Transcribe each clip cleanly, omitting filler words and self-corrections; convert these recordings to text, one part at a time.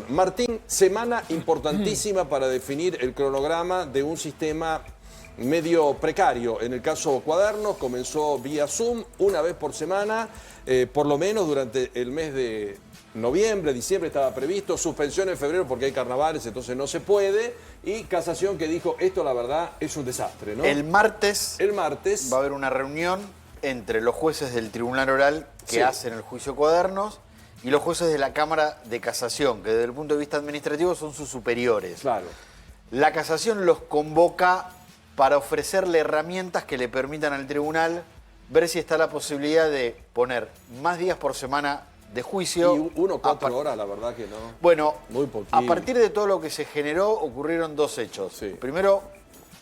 Martín, semana importantísima para definir el cronograma de un sistema medio precario. En el caso Cuadernos comenzó vía Zoom una vez por semana, por lo menos durante el mes de noviembre, diciembre estaba previsto, suspensión en febrero porque hay carnavales, entonces no se puede, y Casación que dijo, esto la verdad es un desastre, ¿no? El martes va a haber una reunión entre los jueces del Tribunal Oral que hacen el juicio Cuadernos y los jueces de la Cámara de Casación, que desde el punto de vista administrativo son sus superiores. Claro. La Casación los convoca para ofrecerle herramientas que le permitan al tribunal ver si está la posibilidad de poner más días por semana de juicio. Y 1 o 4 horas, la verdad que no. Bueno, muy poquito. A partir de todo lo que se generó, ocurrieron dos hechos. Sí. Primero,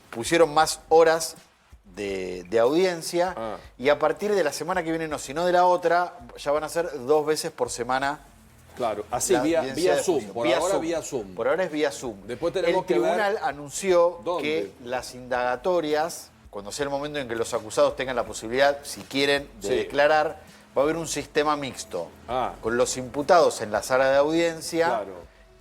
pusieron más horas de audiencia y a partir de la semana que viene, no, sino de la otra, ya van a ser 2 veces por semana. Claro, así, vía Zoom. Por ahora vía Zoom. Por ahora es vía Zoom. Después tenemos el tribunal anunció ¿dónde? que las indagatorias, cuando sea el momento en que los acusados tengan la posibilidad, si quieren, de declarar, va a haber un sistema mixto. Con los imputados en la sala de audiencia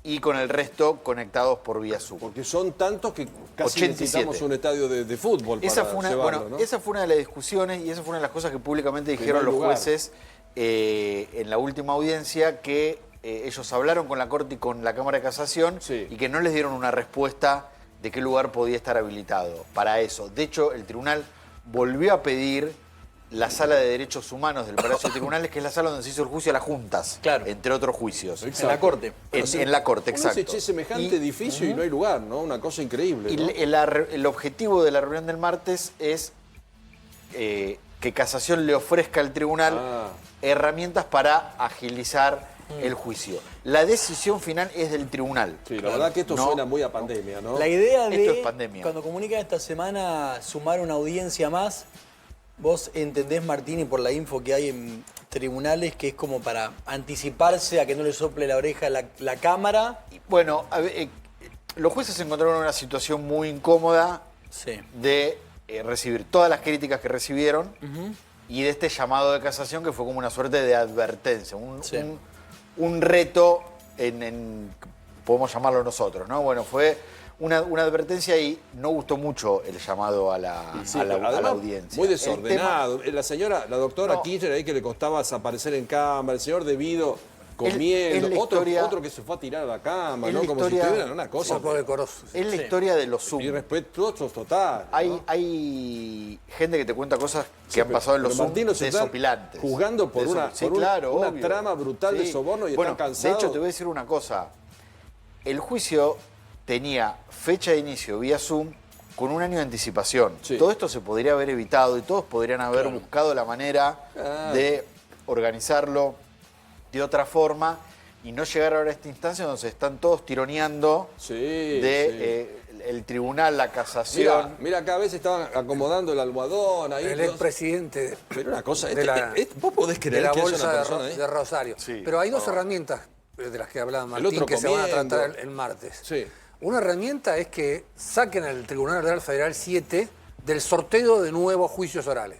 y con el resto conectados por vía Zoom. Porque son tantos que casi 87. necesitamos un estadio de fútbol para esa fue una, llevarlo, ¿no? Esa fue una de las discusiones y esa fue una de las cosas que públicamente dijeron los jueces en la última audiencia, que ellos hablaron con la Corte y con la Cámara de Casación y que no les dieron una respuesta de qué lugar podía estar habilitado para eso. De hecho, el tribunal volvió a pedir la Sala de Derechos Humanos del Palacio de Tribunales, que es la sala donde se hizo el juicio a las juntas, entre otros juicios. Exacto. En la Corte. En la Corte, exacto. Uno se eche semejante edificio y no hay lugar, ¿no? Una cosa increíble, ¿no? El objetivo de la reunión del martes es que Casación le ofrezca al tribunal herramientas para agilizar el juicio. La decisión final es del tribunal. Sí, la verdad que esto suena muy a pandemia, ¿no? La idea de, esto es pandemia. Cuando comunican esta semana sumar una audiencia más, vos entendés, Martín, y por la info que hay en tribunales, que es como para anticiparse a que no le sople la oreja la Cámara. Bueno, los jueces se encontraron en una situación muy incómoda de recibir todas las críticas que recibieron y de este llamado de casación que fue como una suerte de advertencia, un reto, podemos llamarlo nosotros, ¿no? Bueno, fue una advertencia y no gustó mucho el llamado a la audiencia. Muy desordenado. La doctora Kirchner ahí que le costaba desaparecer en cámara, el señor Devido comiendo, otro que se fue a tirar a la cama, ¿no? Como si estuvieran una cosa. Es la historia de los Zoom. Irrespetuosos total. Hay gente que te cuenta cosas que han pasado en los Zoom desopilantes. Juzgando por una trama brutal de soborno y están cansados. De hecho, te voy a decir una cosa. El juicio tenía fecha de inicio vía Zoom con 1 año de anticipación. Todo esto se podría haber evitado y todos podrían haber buscado la manera de organizarlo de otra forma y no llegar ahora a esta instancia donde se están todos tironeando el tribunal, la casación. Mira, cada vez estaban acomodando el almohadón ahí. El expresidente pero una cosa, vos podés creer de la que bolsa haya una persona ahí de Rosario. Pero hay dos herramientas de las que hablaba Martín que se van a tratar el martes. Una herramienta es que saquen al Tribunal Oral Federal 7 del sorteo de nuevos juicios orales.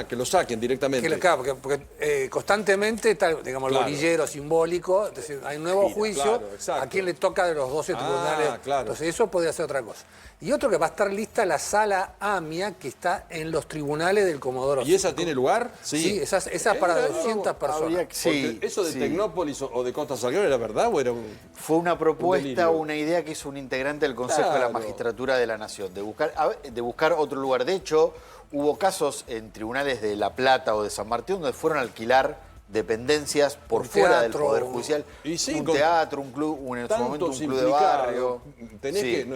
Que lo saquen directamente. Claro, porque constantemente está, digamos, el bolillero simbólico, es decir, hay un nuevo juicio, a quién le toca de los 12 tribunales. Entonces eso podría ser otra cosa. Y otro que va a estar lista la sala AMIA, que está en los tribunales del Comodoro. ¿Y esa tiene lugar? Sí, esa es para 200 personas. ¿Eso de Tecnópolis o de Costa Salguero era verdad o era Fue una propuesta, una idea que hizo un integrante del Consejo de la Magistratura de la Nación, de buscar otro lugar. De hecho, hubo casos en tribunales de La Plata o de San Martín donde fueron a alquilar dependencias por fuera del Poder Judicial. Un teatro, un club, en su momento un club de barrio.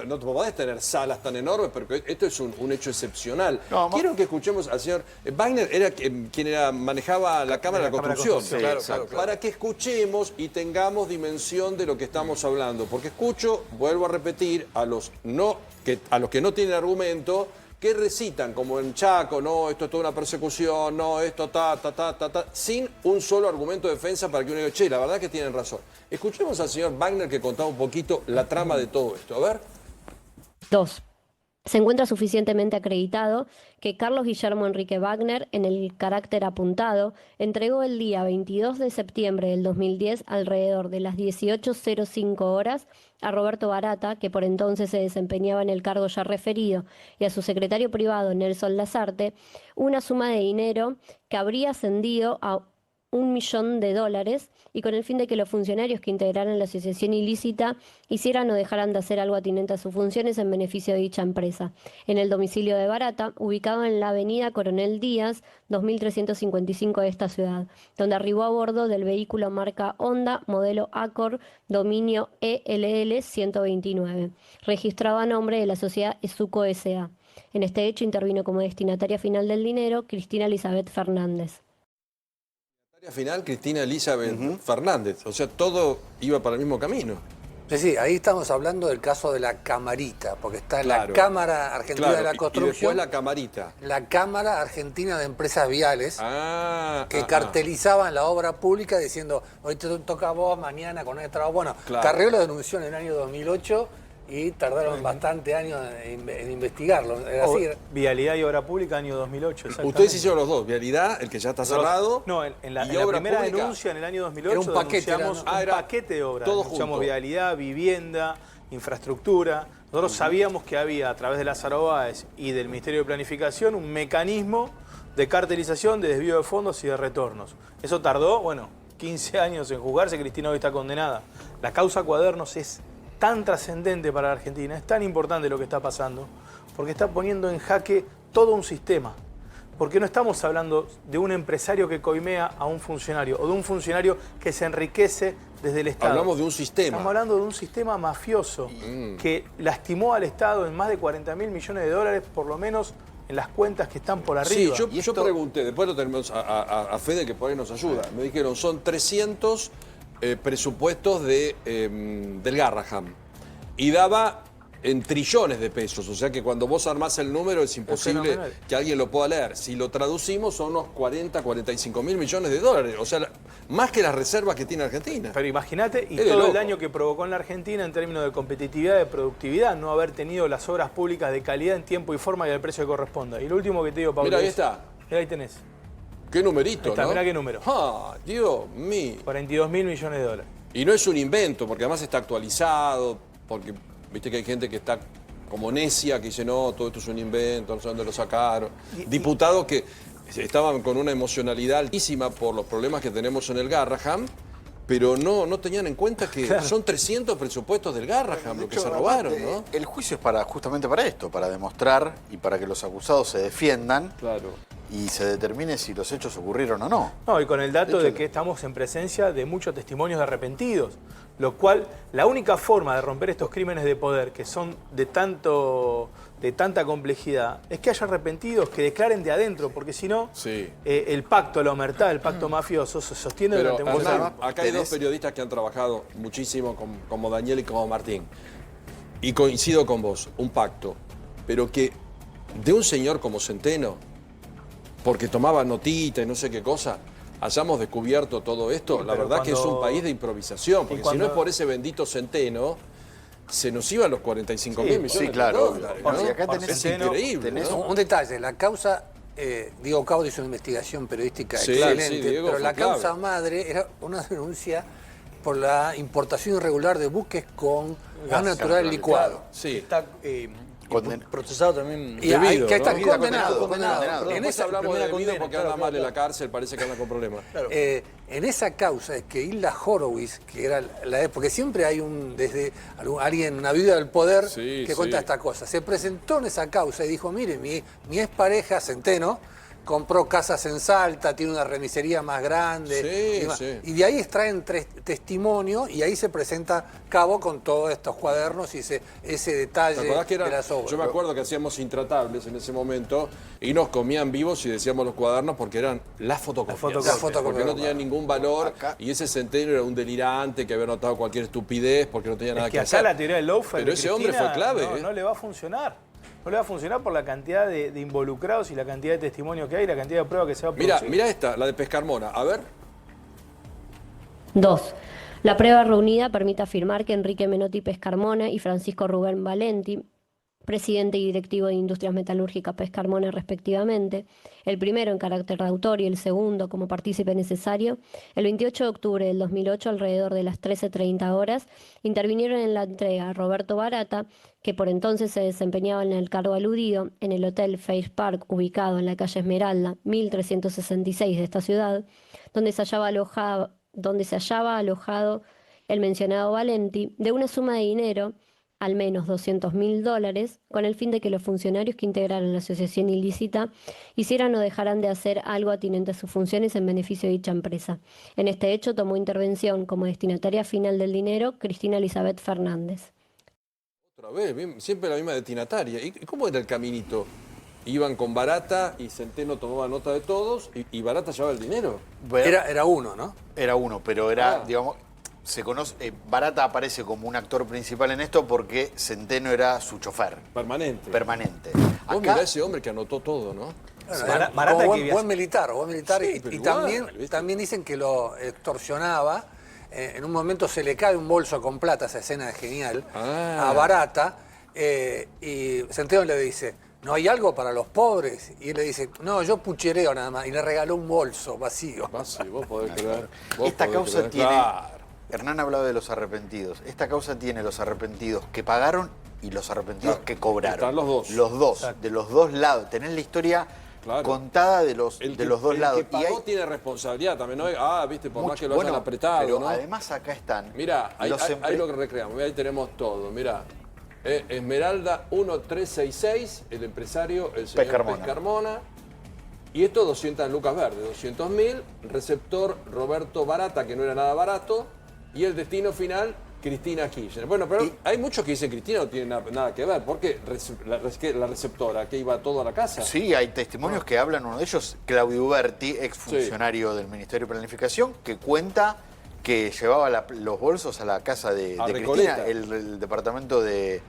No podés tener salas tan enormes, pero esto es un hecho excepcional. Quiero que escuchemos al señor Wagner, era quien manejaba la Cámara de la Construcción. Para que escuchemos y tengamos dimensión de lo que estamos hablando. Porque vuelvo a repetir, a los que no tienen argumento, que recitan, como en Chaco, no, esto es toda una persecución, no, esto sin un solo argumento de defensa para que uno diga, che, la verdad que tienen razón. Escuchemos al señor Wagner que contaba un poquito la trama de todo esto. A ver. Se encuentra suficientemente acreditado que Carlos Guillermo Enrique Wagner, en el carácter apuntado, entregó el día 22 de septiembre del 2010, alrededor de las 18:05 horas, a Roberto Barata, que por entonces se desempeñaba en el cargo ya referido, y a su secretario privado, Nelson Lasarte, una suma de dinero que habría ascendido a $1 millón, y con el fin de que los funcionarios que integraran la asociación ilícita hicieran o dejaran de hacer algo atinente a sus funciones en beneficio de dicha empresa, en el domicilio de Barata, ubicado en la avenida Coronel Díaz, 2355 de esta ciudad, donde arribó a bordo del vehículo marca Honda, modelo Accord, dominio ELL 129, registrado a nombre de la sociedad Esuco S.A. En este hecho intervino como destinataria final del dinero Cristina Elizabeth Fernández. Final, Cristina Elizabeth Fernández. O sea, todo iba para el mismo camino. Sí, ahí estamos hablando del caso de la camarita, porque está la Cámara Argentina de la Construcción. Y después la camarita. La Cámara Argentina de Empresas Viales, que cartelizaban la obra pública diciendo, hoy te toca a vos, mañana con este trabajo. Bueno, Carrió lo denunció en el año 2008 y tardaron bastante años en investigarlo. Era así. Vialidad y Obra Pública, año 2008. Ustedes hicieron los dos, Vialidad, el que ya está cerrado. No, en la primera denuncia en el año 2008 era un paquete, denunciamos un paquete de obras. Denunciamos Vialidad, Vivienda, Infraestructura. Nosotros sabíamos que había, a través de Lázaro Báez y del Ministerio de Planificación, un mecanismo de cartelización, de desvío de fondos y de retornos. Eso tardó, 15 años en juzgarse. Cristina hoy está condenada. La causa Cuadernos es tan trascendente para la Argentina, es tan importante lo que está pasando, porque está poniendo en jaque todo un sistema. Porque no estamos hablando de un empresario que coimea a un funcionario o de un funcionario que se enriquece desde el Estado. Hablamos de un sistema. Estamos hablando de un sistema mafioso que lastimó al Estado en más de 40.000 millones de dólares, por lo menos en las cuentas que están por arriba. Sí, yo pregunté, después lo tenemos a Fede, que por ahí nos ayuda. Me dijeron, son 300 presupuestos del Garraham. Y daba en trillones de pesos, o sea que cuando vos armás el número es imposible que alguien lo pueda leer. Si lo traducimos son unos 45 mil millones de dólares, o sea, más que las reservas que tiene Argentina. Pero imagínate, y todo el daño que provocó en la Argentina en términos de competitividad, de productividad, no haber tenido las obras públicas de calidad en tiempo y forma y al precio que corresponda. Y lo último que te digo, Pablo, mira, ahí está. Mira, ahí tenés. Qué numerito, está, ¿no? Mirá qué número. ¡Ah, Dios mío! 42.000 millones de dólares. Y no es un invento, porque además está actualizado, porque viste que hay gente que está como necia, que dice, no, todo esto es un invento, no sé dónde lo sacaron. Diputados que estaban con una emocionalidad altísima por los problemas que tenemos en el Garraham, pero no tenían en cuenta que son 300 presupuestos del Garraham lo que se robaron, ¿no? El juicio es justamente para esto, para demostrar y para que los acusados se defiendan. Claro. Y se determine si los hechos ocurrieron o no. No, y con el dato de que estamos en presencia de muchos testimonios de arrepentidos, lo cual, la única forma de romper estos crímenes de poder, que son de tanta complejidad, es que haya arrepentidos que declaren de adentro, porque si no, el pacto, la omertad, el pacto mafioso se sostiene durante muchos años. Acá hay dos periodistas que han trabajado muchísimo, como Daniel y como Martín, y coincido con vos, un pacto, pero que de un señor como Centeno, porque tomaba notita y no sé qué cosa, hayamos descubierto todo esto, la verdad que es un país de improvisación, porque si no es por ese bendito Centeno, se nos iban los 45 mil millones de dólares, ¿no? Si acá tenés es increíble, ¿no? Un detalle, la causa, Diego Cauda hizo una investigación periodística excelente, Diego, pero la clave. causa madre era una denuncia por la importación irregular de buques con gas natural licuado. Sí. Está procesado también. Y ahí, que está Debido, condenado. En esa hablamos de debido condena, porque anda mal en la cárcel, parece que anda con problemas. Claro. En esa causa es que Hilda Horowitz, que era porque siempre hay alguien, una viuda del poder, que cuenta esta cosa, se presentó en esa causa y dijo, mire, mi expareja Centeno compró casas en Salta, tiene una remisería más grande. Y de ahí extraen testimonios y ahí se presenta Cabo con todos estos cuadernos y ese detalle de las obras. Yo me acuerdo que hacíamos Intratables en ese momento y nos comían vivos y decíamos los cuadernos porque eran las fotocopias. Porque no tenían ningún valor y ese Centeno era un delirante que había notado cualquier estupidez porque no tenía nada que hacer. Acá la teoría del lawfare, pero ese hombre fue clave. No le va a funcionar. No le va a funcionar por la cantidad de involucrados y la cantidad de testimonios que hay y la cantidad de pruebas que se va a producir. Mira esta, la de Pescarmona. A ver. 2. La prueba reunida permite afirmar que Enrique Menotti Pescarmona y Francisco Rubén Valenti presidente y directivo de Industrias Metalúrgicas Pescarmona respectivamente, el primero en carácter de autor y el segundo como partícipe necesario, el 28 de octubre del 2008, alrededor de las 13:30 horas, intervinieron en la entrega a Roberto Barata, que por entonces se desempeñaba en el cargo aludido, en el Hotel Face Park, ubicado en la calle Esmeralda, 1366 de esta ciudad, donde se hallaba alojado el mencionado Valenti, de una suma de dinero, al menos $200.000, con el fin de que los funcionarios que integraran la asociación ilícita hicieran o dejaran de hacer algo atinente a sus funciones en beneficio de dicha empresa. En este hecho tomó intervención como destinataria final del dinero Cristina Elizabeth Fernández. Otra vez, bien, siempre la misma destinataria. ¿Y cómo era el caminito? Iban con Barata y Centeno tomaba nota de todos y Barata llevaba el dinero. Bueno, era uno, ¿no? Era uno, pero era, digamos, se conoce, Barata aparece como un actor principal en esto porque Centeno era su chofer. Permanente. Acá, Mirá ese hombre que anotó todo, ¿no? Bueno, Barata buen militar Sí, y igual, también dicen que lo extorsionaba. En un momento se le cae un bolso con plata, esa escena es genial, a Barata, y Centeno le dice, ¿no hay algo para los pobres? Y él le dice, no, yo puchereo nada más, y le regaló un bolso vacío. Vos podés creer. Esta causa tiene... Claro. Hernán hablaba de los arrepentidos. Esta causa tiene los arrepentidos que pagaron y los arrepentidos que cobraron. Están los dos. Los dos, de los dos lados. Tenés la historia contada de los dos lados. El que pagó tiene responsabilidad también, ¿no? Viste, por más que lo hayan apretado, pero ¿no? además acá están... Mirá, ahí lo que recreamos. Mirá, ahí tenemos todo, mirá. Esmeralda 1366, el empresario, el señor Pescarmona. Y esto 200 lucas verdes, 200.000. Receptor Roberto Barata, que no era nada barato. Y el destino final, Cristina Kirchner. Bueno, pero hay muchos que dicen que Cristina no tiene nada que ver. Porque la receptora, que iba todo a la casa. Sí, hay testimonios que hablan, uno de ellos, Claudio Uberti, exfuncionario del Ministerio de Planificación, que cuenta que llevaba los bolsos a la casa de Cristina, el departamento de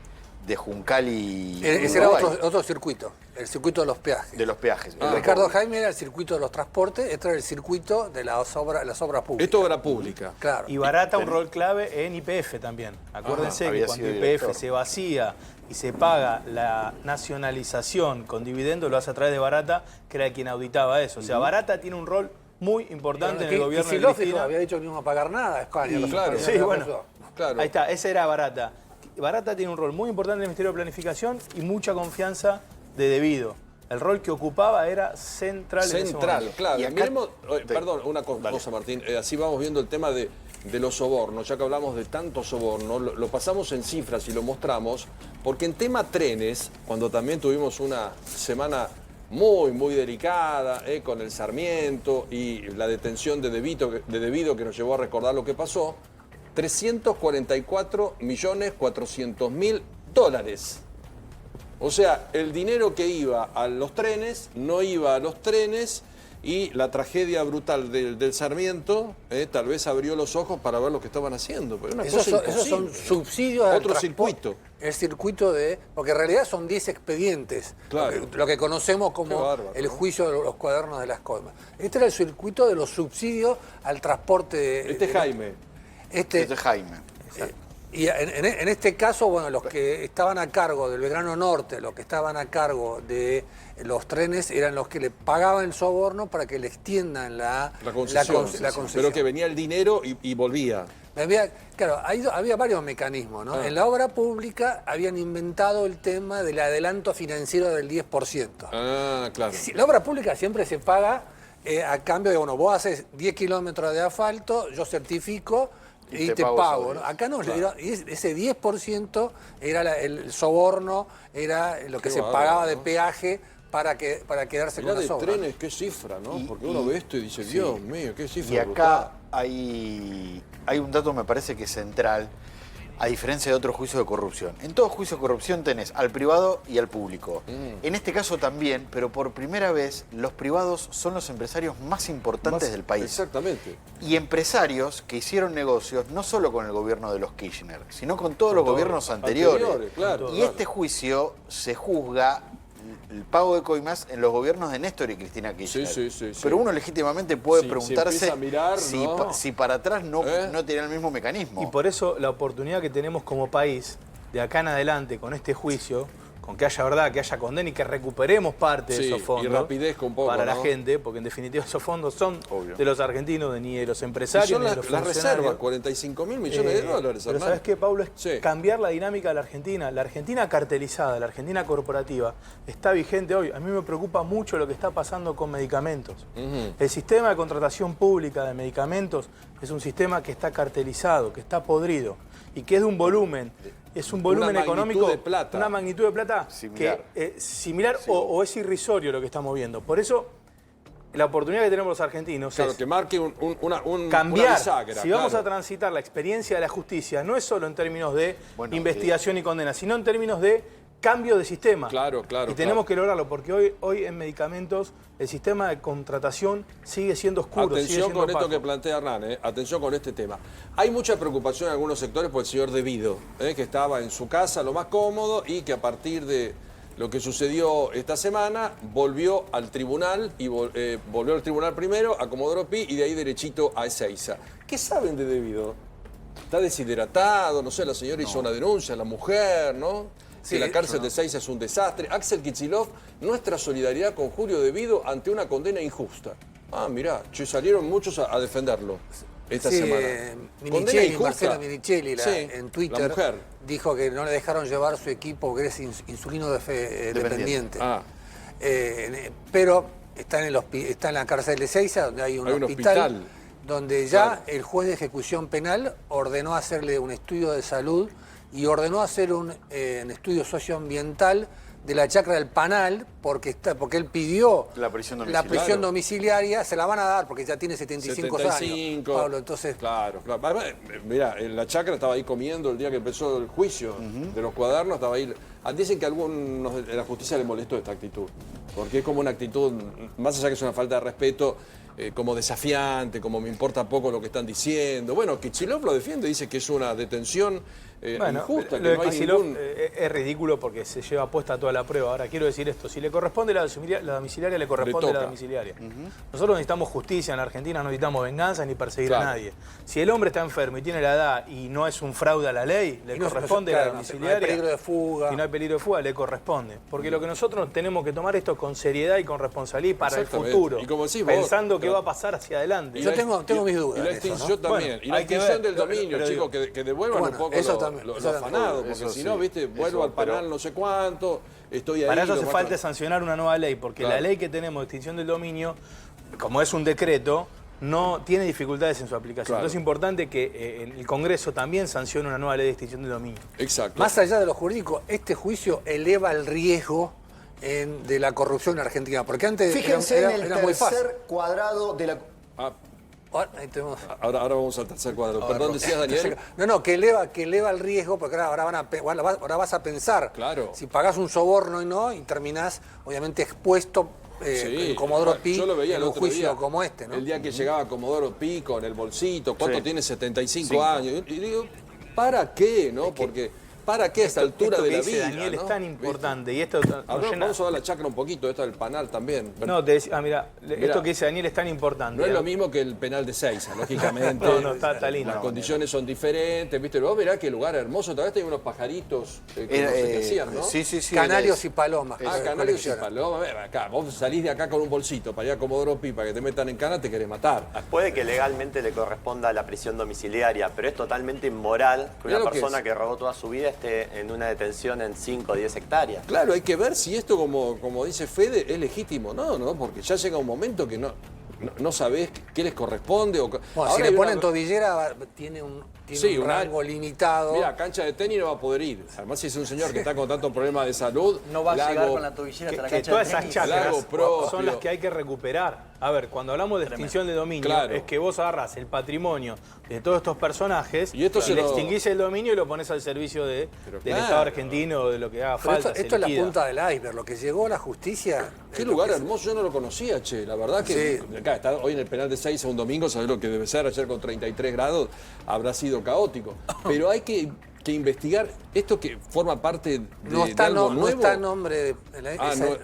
Juncal y... Ese era otro circuito, el circuito de los peajes. De los peajes. Ricardo Jaime era el circuito de los transportes, este era el circuito de las obras públicas. Esto obra pública. Claro. Y Barata un rol clave en YPF también. Acuérdense que cuando YPF se vacía y se paga la nacionalización con dividendo, lo hace a través de Barata, que era quien auditaba eso. O sea, Barata tiene un rol muy importante en el gobierno de Cristina. Había dicho que no iba a pagar nada a España. Claro, sí, bueno, claro. Ahí está, ese era Barata. Barata tiene un rol muy importante en el Ministerio de Planificación y mucha confianza de debido. El rol que ocupaba era central en ese momento. Claro. Y acá, perdón, una cosa, Martín. Así vamos viendo el tema de los sobornos. Ya que hablamos de tanto soborno, lo pasamos en cifras y lo mostramos, porque en tema trenes, cuando también tuvimos una semana muy delicada, con el Sarmiento y la detención de Devido que nos llevó a recordar lo que pasó, $344.400.000. O sea, el dinero que iba a los trenes, no iba a los trenes, y la tragedia brutal del Sarmiento tal vez abrió los ojos para ver lo que estaban haciendo. Pero esos son subsidios al otro circuito. El circuito porque en realidad son 10 expedientes, claro. lo que conocemos como el juicio de los cuadernos de las coimas. Este era el circuito de los subsidios al transporte. Jaime. Este es Jaime. Y en este caso, bueno, los que estaban a cargo del Belgrano Norte, los que estaban a cargo de los trenes, eran los que le pagaban el soborno para que le extiendan la concesión. Pero que venía el dinero y volvía. Claro, había varios mecanismos, ¿no? En la obra pública habían inventado el tema del adelanto financiero del 10%. Claro. La obra pública siempre se paga a cambio de, bueno, vos haces 10 kilómetros de asfalto, yo certifico y te pago, ¿no? Acá no, claro. Ese 10% era el soborno, era lo que se pagaba de peaje para quedarse con las obras. De trenes, qué cifra, ¿no? Porque uno ve esto y dice, Dios mío, qué cifra. Y acá hay un dato, me parece que es central, a diferencia de otros juicios de corrupción. En todo juicio de corrupción tenés al privado y al público. En este caso también, pero por primera vez, los privados son los empresarios más importantes del país. Exactamente. Y empresarios que hicieron negocios no solo con el gobierno de los Kirchner, sino con todos los gobiernos anteriores. Claro, y este juicio se juzga el pago de coimas en los gobiernos de Néstor y Cristina Kirchner. Sí. Pero uno legítimamente puede preguntarse a mirar, si para atrás no tiene el mismo mecanismo. Y por eso la oportunidad que tenemos como país, de acá en adelante, con este juicio, con que haya verdad, que haya condena y que recuperemos parte de esos fondos. Y rapidez un poco, para ¿no? la gente, porque en definitiva esos fondos son de los argentinos, ni de los empresarios, son ni de los las funcionarios. reservas, 45.000 millones de dólares. Pero ¿sabes qué, Pablo? Es cambiar la dinámica de la Argentina. La Argentina cartelizada, la Argentina corporativa, está vigente hoy. A mí me preocupa mucho lo que está pasando con medicamentos. El sistema de contratación pública de medicamentos es un sistema que está cartelizado, que está podrido y que es de un volumen. Es un volumen económico, de plata. una magnitud de plata Similar. que similar o es irrisorio lo que estamos viendo. Por eso, la oportunidad que tenemos los argentinos es que marque una cambiar. bisagra, Si vamos a transitar la experiencia de la justicia, no es solo en términos de investigación y condena, sino en términos de cambio de sistema. Claro. Y tenemos que lograrlo, porque hoy en medicamentos el sistema de contratación sigue siendo oscuro. Atención con esto que plantea Hernán, atención con este tema. Hay mucha preocupación en algunos sectores por el señor Devido, que estaba en su casa lo más cómodo y que a partir de lo que sucedió esta semana volvió al tribunal y volvió al tribunal primero a Comodoro Pi y de ahí derechito a Ezeiza. ¿Qué saben de Devido? Está deshidratado, no sé, la señora hizo una denuncia, la mujer, ¿no? Que la cárcel de Ezeiza es un desastre. Axel Kicillof, nuestra solidaridad con Julio Devido ante una condena injusta. Ah, mirá, salieron muchos a defenderlo esta semana. Marcela Minichelli, en Twitter, la mujer. dijo que no le dejaron llevar su equipo, que es insulino dependiente. Pero está en la cárcel de Ezeiza, donde hay un hospital, donde ya el juez de ejecución penal ordenó hacerle un estudio de salud y ordenó hacer un estudio socioambiental de la chacra del Panal, porque él pidió la prisión domiciliaria, se la van a dar porque ya tiene 75 años. Pablo, entonces... Claro. Mira, la chacra estaba ahí comiendo el día que empezó el juicio de los cuadernos, estaba ahí. Dicen que a algunos de la justicia le molestó esta actitud, porque es como una actitud, más allá que es una falta de respeto, como desafiante, como me importa poco lo que están diciendo. Bueno, Kicillof lo defiende, dice que es una detención injusta. Lo de Kicillof es ridículo porque se lleva puesta toda la prueba. Ahora, quiero decir esto, si le corresponde la domiciliaria, le corresponde la domiciliaria. Nosotros necesitamos justicia en la Argentina, no necesitamos venganza ni perseguir a nadie. Si el hombre está enfermo y tiene la edad y no es un fraude a la ley, le corresponde la domiciliaria. No hay peligro de fuga. Y no hay peligro de fuga, le corresponde. Porque lo que nosotros tenemos que tomar esto con seriedad y con responsabilidad para el futuro. Y como decís vos, pensando que va a pasar hacia adelante. Yo tengo mis dudas. Y la extinción también. Y la extinción del dominio, chicos, que devuelvan un poco lo afanado. Porque si no, viste, vuelvo al panal no sé cuánto, estoy ahí. Para eso hace falta sancionar una nueva ley, porque la ley que tenemos de extinción del dominio, como es un decreto, no tiene dificultades en su aplicación. Entonces es importante que el Congreso también sancione una nueva ley de extinción del dominio. Exacto. Más allá de lo jurídico, este juicio eleva el riesgo de la corrupción en Argentina, porque antes fíjense era en el muy fácil. tercer cuadrado de la... Ahora vamos al tercer cuadro. Perdón, decías, Daniel. No, que eleva el riesgo, porque ahora vas a pensar, si pagás un soborno y terminás, obviamente, expuesto en Comodoro Pi en un juicio como este, ¿no? El día que llegaba Comodoro Pi con el bolsito, ¿cuánto tiene? 75 años. Y digo, ¿para qué? ¿No? Porque... ¿Para qué a esta altura de la vida? Daniel, ¿no? es tan importante. Y esto vamos a dar la chacra un poquito, esto del panal también. No, mirá, esto que dice Daniel es tan importante. No es lo mismo que el penal de Ezeiza, lógicamente. No, está lindo. Las condiciones son diferentes, ¿viste? Vos verás qué lugar hermoso. Tal vez hay unos pajaritos que no sé qué hacían, ¿no? Sí. Canarios y palomas. Canarios y palomas. Acá, vos salís de acá con un bolsito para ir a Comodoro Pi, para que te metan en cana, te querés matar. Puede que legalmente le corresponda la prisión domiciliaria, pero es totalmente inmoral que una persona que robó toda su vida esté en una detención en 5 o 10 hectáreas. Claro, hay que ver si esto, como dice Fede, es legítimo. No, porque ya llega un momento que no sabés qué les corresponde. Bueno, si le ponen tobillera, tiene un rango limitado. Mira, cancha de tenis no va a poder ir. Además, si es un señor que está con tantos problemas de salud... No va a llegar con la tobillera hasta la cancha de tenis. Todas esas chacras son las que hay que recuperar. A ver, cuando hablamos de extinción de dominio, es que vos agarrás el patrimonio de todos estos personajes y le extinguís el dominio y lo pones al servicio del Estado argentino o de lo que haga falta. Esto es la punta del iceberg, lo que llegó a la justicia. Qué lugar hermoso, yo no lo conocía, che. La verdad que acá está hoy en el penal de Ezeiza un domingo, sabés lo que debe ser, ayer con 33 grados habrá sido caótico. Pero hay que investigar esto que forma parte de algo nuevo. No está a nombre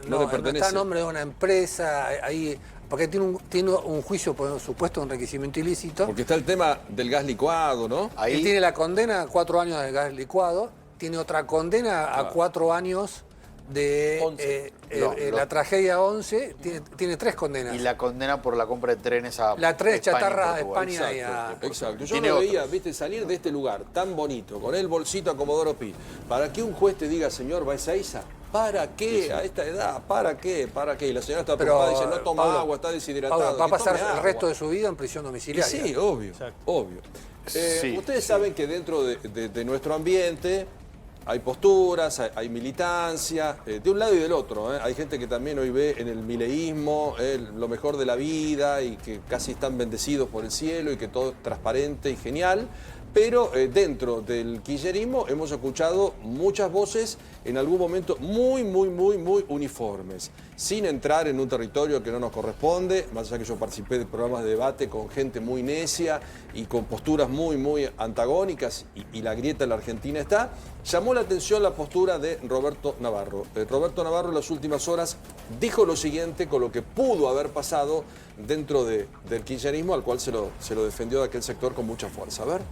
no está a nombre de una empresa ahí. Porque tiene un juicio por supuesto un enriquecimiento ilícito. Porque está el tema del gas licuado, ¿no? Ahí tiene la condena a 4 años de gas licuado, tiene otra condena a 4 años de la tragedia 11 tiene 3 condenas. Y la condena por la compra de trenes a la tren España chatarra a y Portugal. España y a... Exacto. Yo lo veía, viste, salir de este lugar tan bonito, con el bolsito a Comodoro Pi, para que un juez te diga, señor, ¿va a Ezeiza? ¿Para qué? Sí. A esta edad, ¿para qué? ¿Para qué? Y la señora está preocupada, dice, no toma Pablo, agua, está deshidratado. Pablo, va a pasar el agua. resto de su vida en prisión domiciliaria. Y sí, obvio, obvio. Ustedes saben que dentro de nuestro ambiente hay posturas, hay militancia, de un lado y del otro. Hay gente que también hoy ve en el mileísmo lo mejor de la vida y que casi están bendecidos por el cielo y que todo es transparente y genial. Pero dentro del kirchnerismo hemos escuchado muchas voces en algún momento muy uniformes, sin entrar en un territorio que no nos corresponde, más allá que yo participé de programas de debate con gente muy necia y con posturas muy antagónicas, y la grieta en la Argentina está. Llamó la atención la postura de Roberto Navarro. Roberto Navarro en las últimas horas dijo lo siguiente con lo que pudo haber pasado dentro del kirchnerismo, al cual se lo defendió de aquel sector con mucha fuerza. A ver.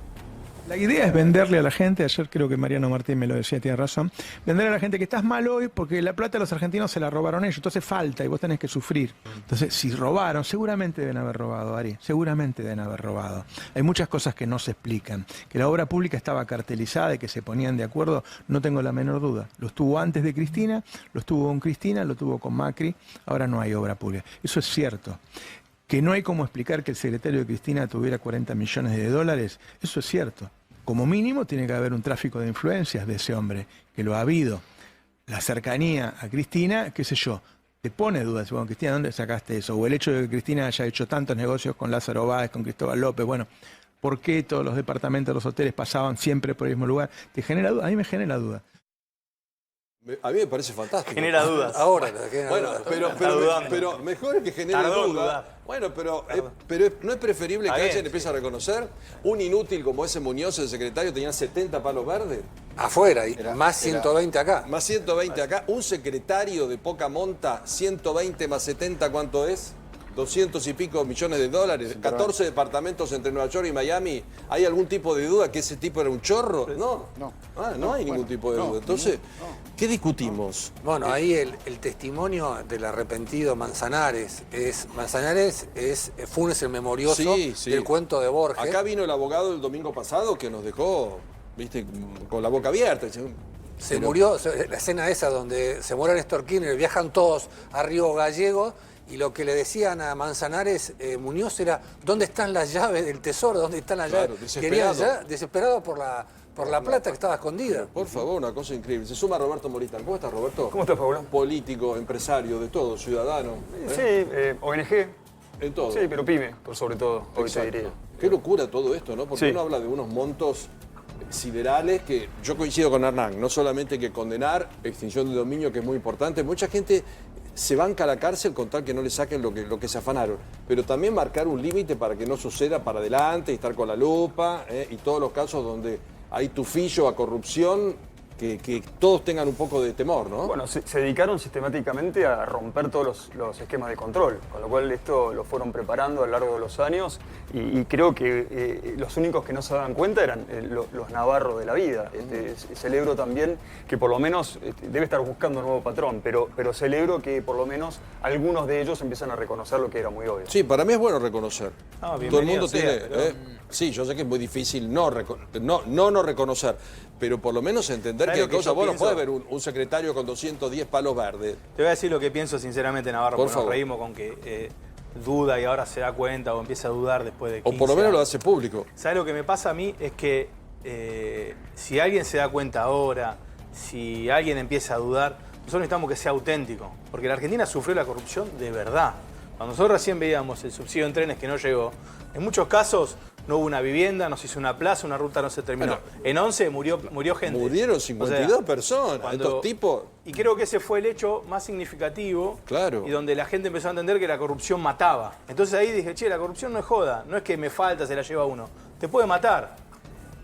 La idea es venderle a la gente, ayer creo que Mariano Martín me lo decía, tiene razón, venderle a la gente que estás mal hoy porque la plata de los argentinos se la robaron ellos, entonces falta y vos tenés que sufrir. Entonces, si robaron, seguramente deben haber robado, Ari, seguramente deben haber robado. Hay muchas cosas que no se explican. Que la obra pública estaba cartelizada y que se ponían de acuerdo, no tengo la menor duda. Lo estuvo antes de Cristina, lo estuvo con Cristina, lo tuvo con Macri, ahora no hay obra pública. Eso es cierto. Que no hay cómo explicar que el secretario de Cristina tuviera 40 millones de dólares, eso es cierto. Como mínimo tiene que haber un tráfico de influencias de ese hombre, que lo ha habido. La cercanía a Cristina, qué sé yo, te pone dudas. Bueno, Cristina, ¿dónde sacaste eso? O el hecho de que Cristina haya hecho tantos negocios con Lázaro Báez, con Cristóbal López, bueno, ¿por qué todos los departamentos de los hoteles pasaban siempre por el mismo lugar? ¿Te genera duda? A mí me genera duda. A mí me parece fantástico. Genera dudas. Ahora, bueno, pero mejor es que genere dudas. Bueno, pero ¿no es preferible que alguien empiece a reconocer un inútil como ese Muñoz, el secretario, tenía 70 palos verdes? Afuera, más 120 acá. Más 120 acá. Un secretario de poca monta, 120 más 70, ¿cuánto es? 200 y pico millones de dólares, 14 departamentos entre Nueva York y Miami. ¿Hay algún tipo de duda que ese tipo era un chorro? No. No hay ningún tipo de duda. Entonces, ¿qué discutimos? Bueno, ahí el testimonio del arrepentido Manzanares es Funes el memorioso del cuento de Borges. Acá vino el abogado el domingo pasado que nos dejó, viste, con la boca abierta. Se murió, la escena esa donde se muere Néstor Kirchner, viajan todos a Río Gallegos. Y lo que le decían a Manzanares Muñoz era, ¿dónde están las llaves del tesoro? ¿Dónde están las llaves? Desesperado por la plata que estaba escondida. Por favor, una cosa increíble. Se suma Roberto Moritán. ¿Cómo estás, Roberto? ¿Cómo estás, Pablo? Político, empresario, de todo, ciudadano. Sí, ONG. En todo. Sí, pero pyme, por sobre todo, hoy te diría. Qué locura todo esto, ¿no? Porque uno habla de unos montos siderales que yo coincido con Hernán. No solamente hay que condenar, extinción de dominio, que es muy importante. Mucha gente se banca a la cárcel con tal que no le saquen lo que se afanaron. Pero también marcar un límite para que no suceda para adelante y estar con la lupa, y todos los casos donde hay tufillo a corrupción, que todos tengan un poco de temor, ¿no? Bueno, se dedicaron sistemáticamente a romper todos los esquemas de control, con lo cual esto lo fueron preparando a lo largo de los años y creo que los únicos que no se daban cuenta eran los navarros de la vida. Celebro también que por lo menos debe estar buscando un nuevo patrón, pero celebro que por lo menos algunos de ellos empiezan a reconocer lo que era muy obvio. Sí, para mí es bueno reconocer. Todo el mundo tiene... Sí, yo sé que es muy difícil no reconocer, pero por lo menos entender que cosa, vos no podés ver un secretario con 210 palos verdes. Te voy a decir lo que pienso sinceramente, Navarro, porque nos reímos con que duda y ahora se da cuenta o empieza a dudar después de 15 O por lo menos lo hace público. ¿Sabes lo que me pasa a mí? Es que si alguien se da cuenta ahora, si alguien empieza a dudar, nosotros necesitamos que sea auténtico, porque la Argentina sufrió la corrupción de verdad. Cuando nosotros recién veíamos el subsidio en trenes que no llegó, en muchos casos no hubo una vivienda, no se hizo una plaza, una ruta no se terminó. Bueno, en 11 murió gente. Murieron 52 personas, estos tipos. Y creo que ese fue el hecho más significativo. Claro. Y donde la gente empezó a entender que la corrupción mataba. Entonces ahí dije, che, la corrupción no es joda, no es que me falta, se la lleva uno. Te puede matar.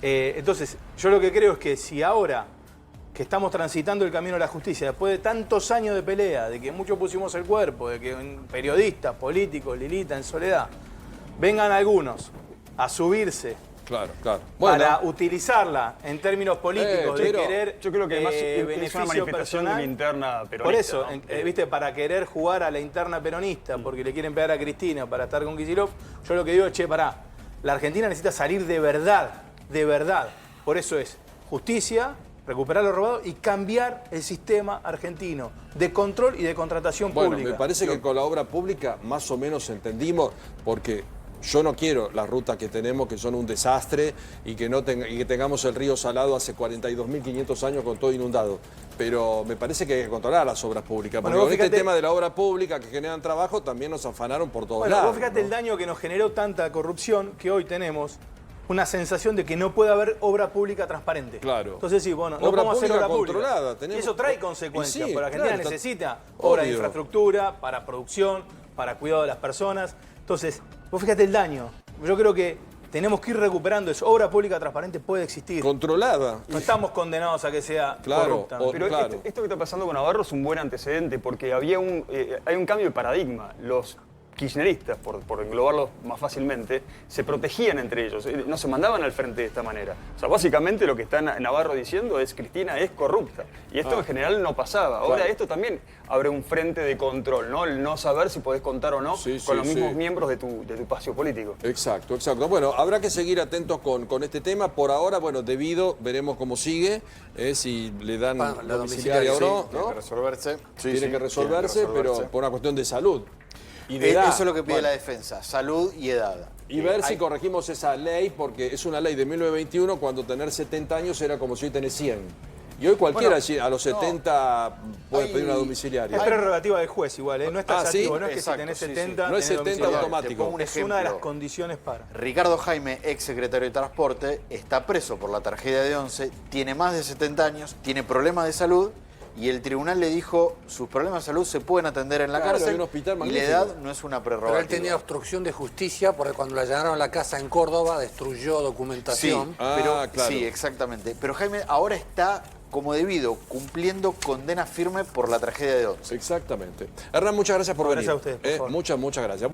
Entonces, yo lo que creo es que si ahora que estamos transitando el camino de la justicia, después de tantos años de pelea, de que muchos pusimos el cuerpo, de que periodistas, políticos, Lilita, en soledad, vengan algunos a subirse Claro, claro. Bueno, para utilizarla en términos políticos, de querer yo creo que más es beneficio una manifestación personal. de la interna peronista. Por eso, ¿no? viste, para querer jugar a la interna peronista, porque le quieren pegar a Cristina para estar con Kicillof, yo lo que digo es, che, pará, la Argentina necesita salir de verdad, de verdad. Por eso es justicia, recuperar lo robado y cambiar el sistema argentino de control y de contratación pública. Me parece que con la obra pública más o menos entendimos, porque yo no quiero las rutas que tenemos, que son un desastre, y que tengamos el río Salado hace 42.500 años con todo inundado. Pero me parece que hay que controlar las obras públicas. Porque con este tema de la obra pública que generan trabajo, también nos afanaron por todos lados. Vos fíjate, ¿no?, el daño que nos generó tanta corrupción que hoy tenemos una sensación de que no puede haber obra pública transparente. Claro. Entonces sí, bueno, no podemos hacer obra pública. Tenemos... Y eso trae consecuencias, sí, porque Argentina claro, necesita obra de infraestructura, para producción, para cuidado de las personas. Entonces, vos fíjate el daño. Yo creo que tenemos que ir recuperando eso. Obra pública transparente puede existir. Controlada. No estamos condenados a que sea corrupta. Pero esto que está pasando con Navarro es un buen antecedente, porque hay un cambio de paradigma. Los kirchneristas, por englobarlos más fácilmente, se protegían entre ellos, no se mandaban al frente de esta manera. O sea, básicamente lo que está Navarro diciendo es Cristina es corrupta. Y esto en general no pasaba. Ahora esto también abre un frente de control, ¿no? El no saber si podés contar o no con los mismos miembros de tu espacio político. Exacto, exacto. Bueno, habrá que seguir atentos con este tema. Por ahora, bueno, veremos cómo sigue, si le dan la domiciliaria o no. Tiene que resolverse. Tiene que resolverse, pero por una cuestión de salud. Y de edad. Eso es lo que pide la defensa, salud y edad. Y ver si corregimos esa ley, porque es una ley de 1921, cuando tener 70 años era como si hoy tenés 100. Y hoy cualquiera a los 70 puede pedir una domiciliaria. Es prerrogativa del juez igual, no es taxativo, no es que exacto, si tenés 70... No es 70 automático. Es una de las condiciones para... Ricardo Jaime, ex secretario de Transporte, está preso por la tragedia de Once, tiene más de 70 años, tiene problemas de salud, y el tribunal le dijo, sus problemas de salud se pueden atender en la cárcel, un hospital y la edad no es una prerrogativa. Pero él tenía obstrucción de justicia porque cuando le allanaron la casa en Córdoba destruyó documentación. Sí, sí, exactamente. Pero Jaime ahora está como debido, cumpliendo condena firme por la tragedia de Once. Exactamente. Hernán, muchas gracias por venir. Gracias a ustedes, por favor. Muchas gracias.